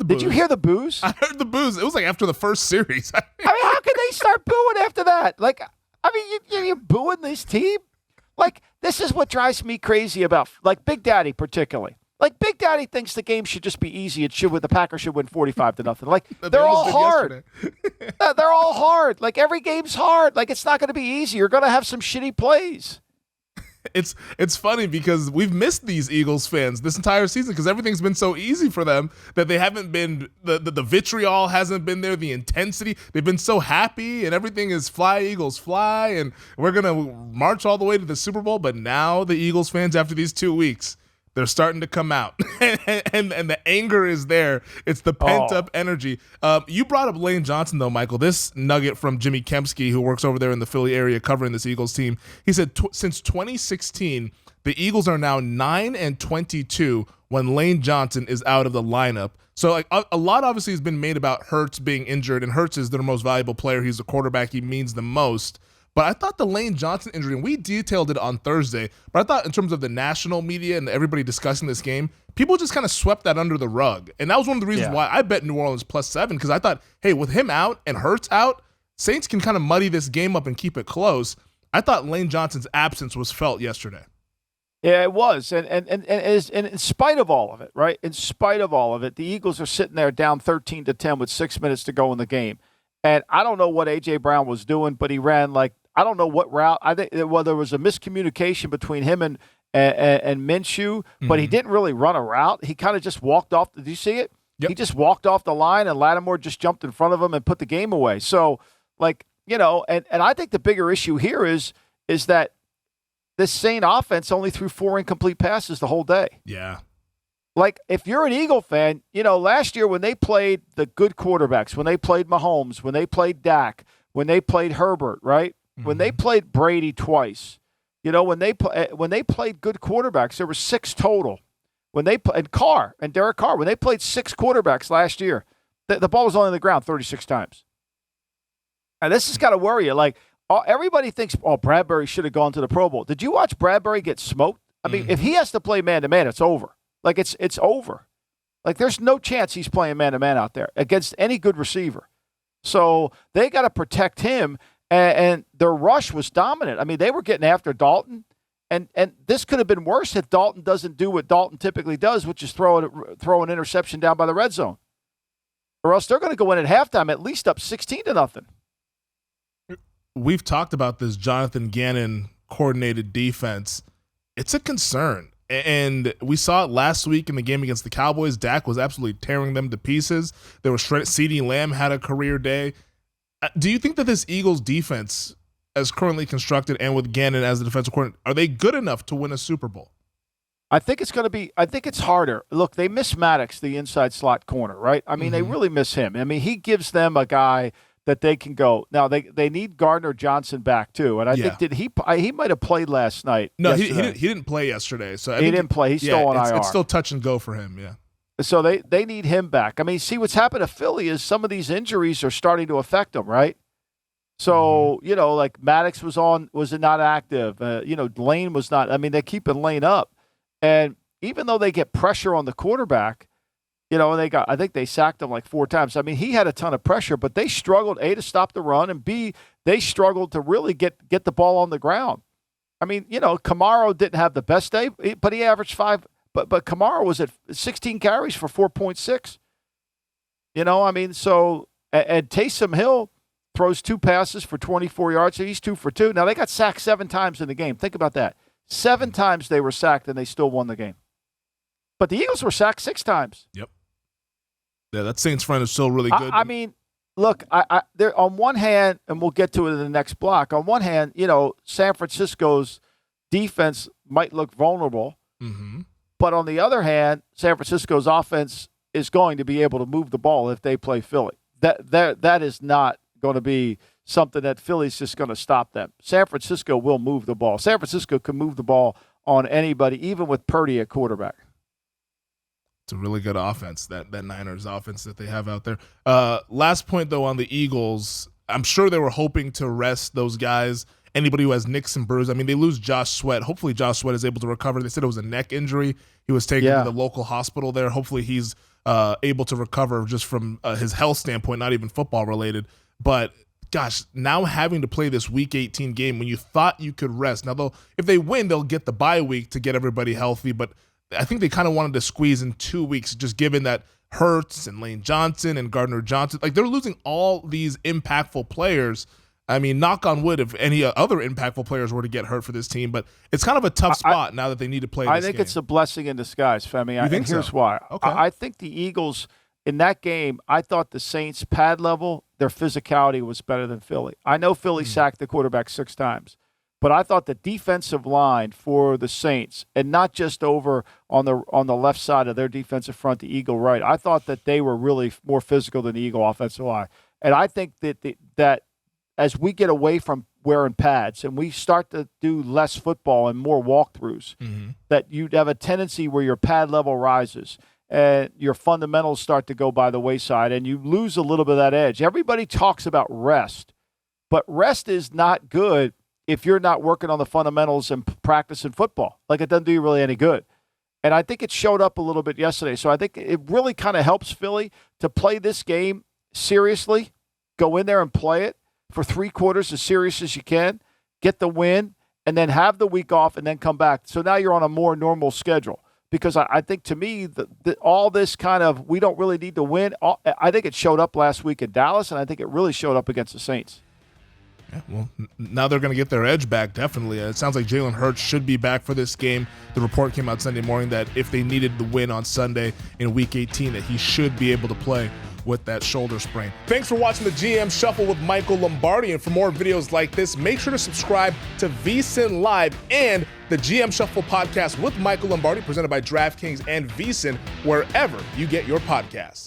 Did you hear the boos? I heard the boos. It was like after the first series. I mean, how could they start booing after that? Like, I mean, you're booing this team? Like, this is what drives me crazy about, like, Big Daddy particularly. Like, Big Daddy thinks the game should just be easy. The Packers should win 45-0. Like, they're all hard. They're all hard. Like, every game's hard. Like, it's not going to be easy. You're going to have some shitty plays. It's funny because we've missed these Eagles fans this entire season because everything's been so easy for them that they haven't been the vitriol hasn't been there, the intensity. They've been so happy and everything is fly Eagles fly and we're gonna march all the way to the Super Bowl. But now the Eagles fans, after these 2 weeks, they're starting to come out, and the anger is there. It's the pent-up energy. You brought up Lane Johnson, though, Michael. This nugget from Jimmy Kempski, who works over there in the Philly area covering this Eagles team. He said since 2016, the Eagles are now 9-22 when Lane Johnson is out of the lineup. So like a lot obviously has been made about Hurts being injured, and Hurts is their most valuable player. He's the quarterback. He means the most. But I thought the Lane Johnson injury, and we detailed it on Thursday, but I thought in terms of the national media and everybody discussing this game, people just kind of swept that under the rug. And that was one of the reasons why I bet New Orleans +7, because I thought, hey, with him out and Hurts out, Saints can kind of muddy this game up and keep it close. I thought Lane Johnson's absence was felt yesterday. Yeah, it was. And in spite of all of it, right? In spite of all of it, the Eagles are sitting there down 13-10 with 6 minutes to go in the game. And I don't know what A.J. Brown was doing, but he ran like, I don't know what route. I think there was a miscommunication between him and Minshew, but he didn't really run a route. He kind of just walked off. Did you see it? Yep. He just walked off the line, and Lattimore just jumped in front of him and put the game away. So, like, you know, and I think the bigger issue here is that this Saint offense only threw 4 incomplete passes the whole day. Yeah. Like, if you're an Eagle fan, you know, last year when they played the good quarterbacks, when they played Mahomes, when they played Dak, when they played Herbert, right? When they played Brady twice, you know, when they played good quarterbacks, there were 6 total. When they and Derek Carr, when they played 6 quarterbacks last year, the ball was only on the ground 36 times. And this has got to worry you. Like, everybody thinks, Bradbury should have gone to the Pro Bowl. Did you watch Bradbury get smoked? I mean, if he has to play man-to-man, it's over. Like, it's over. Like, there's no chance he's playing man-to-man out there against any good receiver. So they got to protect him. And their rush was dominant. I mean, they were getting after Dalton, and this could have been worse if Dalton doesn't do what Dalton typically does, which is throw an interception down by the red zone. Or else they're going to go in at halftime at least up 16-0. We've talked about this Jonathan Gannon coordinated defense. It's a concern. And we saw it last week in the game against the Cowboys. Dak was absolutely tearing them to pieces. There was CeeDee Lamb had a career day. Do you think that this Eagles defense, as currently constructed and with Gannon as the defensive coordinator, are they good enough to win a Super Bowl? I think it's harder. Look, they miss Maddox, the inside slot corner, right? I mean, they really miss him. I mean, he gives them a guy that they can go. Now, they need Gardner Johnson back, too. And I think he might have played last night. No, he didn't play yesterday. So he didn't play. He's still on IR. It's still touch and go for him, yeah. So they need him back. I mean, see, what's happened to Philly is some of these injuries are starting to affect them, right? So, you know, like Maddox was not active. You know, Lane was not. I mean, they're keeping Lane up. And even though they get pressure on the quarterback, you know, and I think they sacked him like 4 times. I mean, he had a ton of pressure, but they struggled, A, to stop the run, and B, they struggled to really get the ball on the ground. I mean, you know, Kamara didn't have the best day, but he averaged 5. But Kamara was at 16 carries for 4.6. You know, I mean, so and Taysom Hill throws 2 passes for 24 yards, so he's 2 for 2. Now, they got sacked 7 times in the game. Think about that. 7 times they were sacked, and they still won the game. But the Eagles were sacked 6 times. Yep. Yeah, that Saints front is still really good. I mean, look, there on one hand, and we'll get to it in the next block, on one hand, you know, San Francisco's defense might look vulnerable. Mm-hmm. But on the other hand, San Francisco's offense is going to be able to move the ball if they play Philly. That is not going to be something that Philly's just going to stop them. San Francisco will move the ball. San Francisco can move the ball on anybody, even with Purdy at quarterback. It's a really good offense, that Niners offense that they have out there. Last point, though, on the Eagles, I'm sure they were hoping to rest those guys. Anybody who has nicks and bruises. I mean, they lose Josh Sweat. Hopefully Josh Sweat is able to recover. They said it was a neck injury. He was taken to the local hospital there. Hopefully he's able to recover just from his health standpoint, not even football related. But gosh, now having to play this Week 18 game when you thought you could rest. Now, if they win, they'll get the bye week to get everybody healthy. But I think they kind of wanted to squeeze in 2 weeks, just given that Hurts and Lane Johnson and Gardner Johnson, like they're losing all these impactful players. I mean, knock on wood if any other impactful players were to get hurt for this team, but it's kind of a tough spot now that they need to play this game. I think it's a blessing in disguise, Femi. You think here's so? why. Okay. I think the Eagles, in that game, I thought the Saints' pad level, their physicality was better than Philly. I know Philly sacked the quarterback 6 times, but I thought the defensive line for the Saints, and not just over on the left side of their defensive front, the Eagle right, I thought that they were really more physical than the Eagle offensive line. And I think that as we get away from wearing pads and we start to do less football and more walkthroughs, that you'd have a tendency where your pad level rises and your fundamentals start to go by the wayside and you lose a little bit of that edge. Everybody talks about rest, but rest is not good if you're not working on the fundamentals and practicing football. Like, it doesn't do you really any good. And I think it showed up a little bit yesterday. So I think it really kind of helps Philly to play this game seriously, go in there and play it for 3 quarters as serious as you can, get the win, and then have the week off and then come back. So now you're on a more normal schedule. Because I think, to me, all this kind of we don't really need to win, I think it showed up last week in Dallas, and I think it really showed up against the Saints. Yeah, well, now they're going to get their edge back, definitely. It sounds like Jalen Hurts should be back for this game. The report came out Sunday morning that if they needed the win on Sunday in Week 18, that he should be able to play with that shoulder sprain. Thanks for watching the GM Shuffle with Michael Lombardi, and for more videos like this, make sure to subscribe to VSiN Live and the GM Shuffle podcast with Michael Lombardi, presented by DraftKings and VSiN, wherever you get your podcasts.